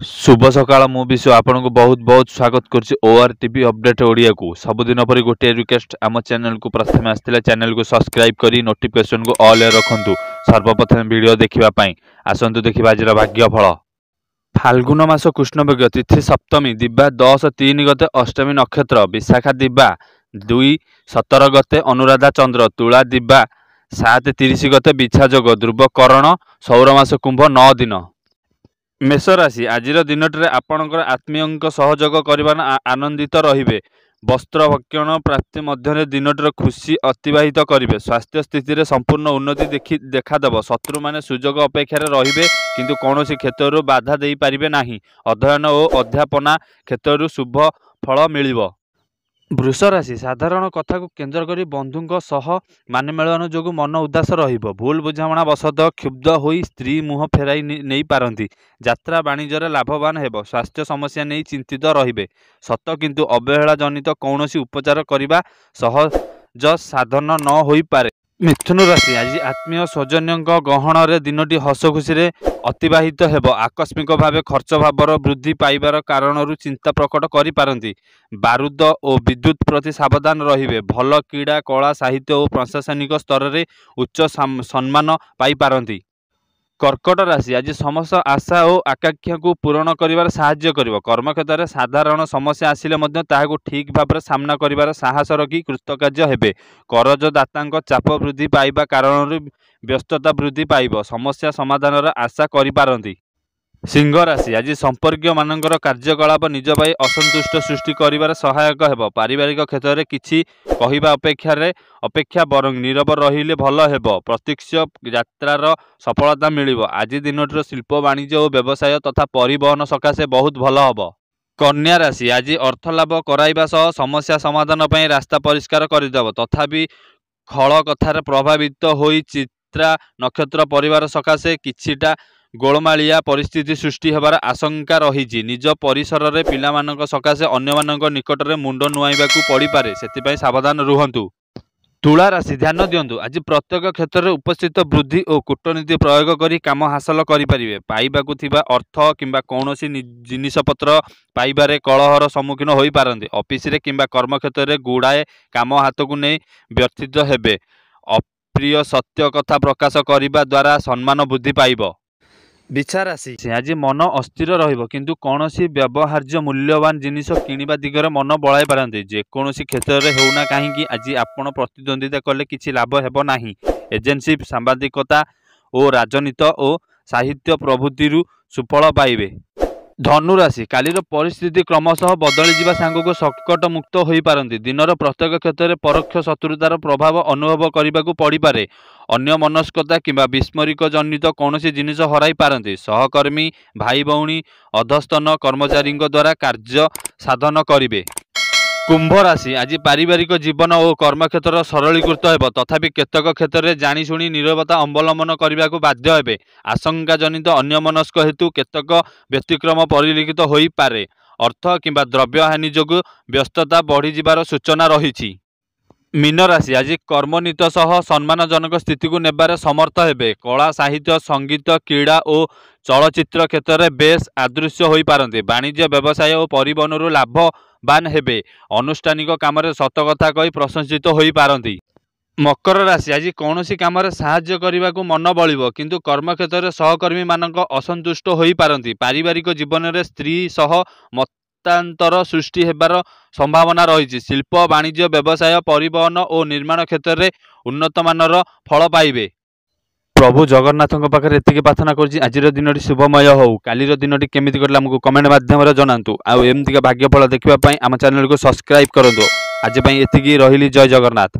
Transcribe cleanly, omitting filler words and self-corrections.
शुभ सकाळ मु विश्व आपन को बहुत बहुत स्वागत करछि ओआर टीवी अपडेट ओडिया को सबुदिन पर गोटे रिक्वेस्ट आम चैनल को प्रथम आसला चैनल को सब्सक्राइब करी नोटिफिकेशन को ऑल रखंतु सर्वप्रथम वीडियो देखिबा पई आसंतु देखिबा आजिर भाग्यफल फाल्गुन मास कृष्णपक्ष तिथि सप्तमी दिबा 10-3 गते अष्टमी नक्षत्र विशाखा दिबा 2-17 गते अनुराधा चंद्र तुला दिबा 7-30 गते बिछा जोग ध्रुव करण सौर मास कुंभ 9 दिन मेष राशि आज दिनटे आपणकर आत्मीय सहयोग कर आनंदित रहिबे वस्त्र भक्षण प्राप्ति मध्य दिनटर खुशी अतिवाहित करेंगे स्वास्थ्य स्थिति रे संपूर्ण उन्नति देखादेव शत्रु माने सुजोग अपेक्षा रहिबे किंतु कौन क्षेत्र बाधा दे पारिबे नाही अध्ययन और अध्यापना क्षेत्र शुभ फल मिलिबो वृष राशि साधारण कथा को केन्द्र करी बंधुों सह मान मेलन जो मन उदास रहिबो भूल बुझामणा वशतः क्षुब्ध होई स्त्री मुह फेराई नहीं पारंती यात्रा वाणिज्य लाभवान हेबो स्वास्थ्य समस्या नहीं चिंतित रहिबे सत किंतु अवहेला जनित कौनसी उपचार करिबा सहज साधन न होई पारे मिथुन राशि आज आत्मीय स्वजन्यों गहण रे दिनटी हस खुशी अतिवाहित हेबो आकस्मिक भावे खर्च भावर वृद्धि पाइबार कारणरू चिंता प्रकट करि पारंती बारूद और विद्युत प्रति सावधान रहिबे भल क्रीड़ा कला साहित्य और प्रशासनिक स्तर में उच्च सम्मान पाई पारंती कर्कट राशि आज समस्त आशा और आकांक्षा को पूरण करिवार साहाय्य करिवो कर्मक्षेत्र में साधारण समस्या आसिले मध्य ताहाको ठीक भाव सामना करिवार साहस रखी कृतकार्य हेबे करजदाता चाप वृद्धि पाइबा कारण व्यस्तता वृद्धि पाइब समस्या समाधान आशा करि पारंती सिंह राशि आज संपर्क मानकर कार्यकलाप निज भाई असंतुष्ट सृष्टि करिवार सहायक हेबो पारिवारिक क्षेत्र में किछि कहिबा अपेक्षा बरं नीरव रहिले भल हेबो प्रत्यक्ष यात्रार सफलता मिलिबो आज दिनटर शिल्प वाणिज्य और व्यवसाय तथा परिवहन सकाशे बहुत भल हबो कन्या राशि आज अर्थ लाभ कराइबा सह समस्या समाधान पई रास्ता परिष्कार करदेव तथापि खल कथार प्रभावित होई चित्रा नक्षत्र परिवार सकाशे किछिटा गोलमालिया परिस्थिति सृष्टि होबार आशंका रही निज परिसर में पिलामानक सकाशे अन्यमानक निकट में मुंड नुआइबाकू पड़ी पारे सेतिपई सावधान रुहंतु तुला राशि ध्यान दियंतु आज प्रत्येक क्षेत्र में उपस्थित बुद्धि और कूटनीति प्रयोग करी काम हासिल करें पाइबाकू थिबा अर्थ किंबा कौनसी जिनिसपत्र पाइबारे कलहर सम्मुखीन होई पारंती ऑफिस रे किंबा कर्मक्षेत्र में गुड़ाए काम हाथ को नहीं व्यर्थित हेबे अप्रिय सत्य कथा प्रकाश करने द्वारा सम्मान वृद्धि पाइब बिछा राशि आज मन अस्थिर रहिबो किंतु कौनसी व्यवहार्य मूल्यवान जिनिस किनिबा दिगरे मन बळाई पारंती जेकोसी क्षेत्र में होना कहीं आज आपण प्रतिद्वंदिता कले किछि लाभ हेबो नाही एजेंसी सांबादिकता और राजनीति और साहित्य प्रभृति सुफल पाइबे धनु राशि कालीर परिस्थिति क्रमशः बदली जिबा सांग को संकट मुक्त होई पारंती दिनर प्रत्येक क्षेत्र में परोक्ष शत्रुतार प्रभाव अनुभव करने पड़ी पारे अन्य मनस्कता किंबा विस्मरिक जनित कौनसी जिनिस हराई पारंती सहकर्मी भाई भौणी अधस्तन कर्मचारी द्वारा कार्य साधन करिवे कुंभ राशि आज पारिवारिक जीवन और कर्मक्षेत्र सरलीकृत हेब तथापि केतक क्षेत्र में जानीशुणी नीरवता अवलंबन करने को बाध्य हेबे आशंका जनित अन्यमनस्क हेतु केतक व्यतिक्रम परिलक्षित हो पारे अर्थ किंबा द्रव्य हानि जोगु व्यस्तता बढ़ी जिबार सूचना रही मीन राशि आज कर्मनीत सह सम्मानजनक स्थिति को नेबार समर्थ हेबे कला साहित्य संगीत क्रीड़ा और चलचित्र क्षेत्र में बेस आदृश्य हो पारंती वाणिज्य व्यवसाय और परिवहन लाभवान हेबे अनुष्ठानिक काम सतकथा कही प्रशंसित हो पारंती मकर राशि आज कौन सी कम साहाय्य करने को मन बलिबो किंतु कर्मक्षेत्र में सहकर्मी मानक असंतुष्ट हो पारंती पारिवारिक जीवन में स्त्री सह मतांतर सृष्टि हेबार संभावना रही शिल्प वाणिज्य व्यवसाय परिवहन और निर्माण क्षेत्र में उन्नत मानर फल पाइबे प्रभु जगन्नाथ पाखे एतिकी प्रार्थना करुँच आज दिन शुभमय हो कालीर दिन केमिति कटला हमको कमेंट माध्यम जनातु आउ एमतिका भाग्यफल देखिबा पई आम चैनल को सब्सक्राइब करंतु आज पई एतिकी रहिली जय जगन्नाथ।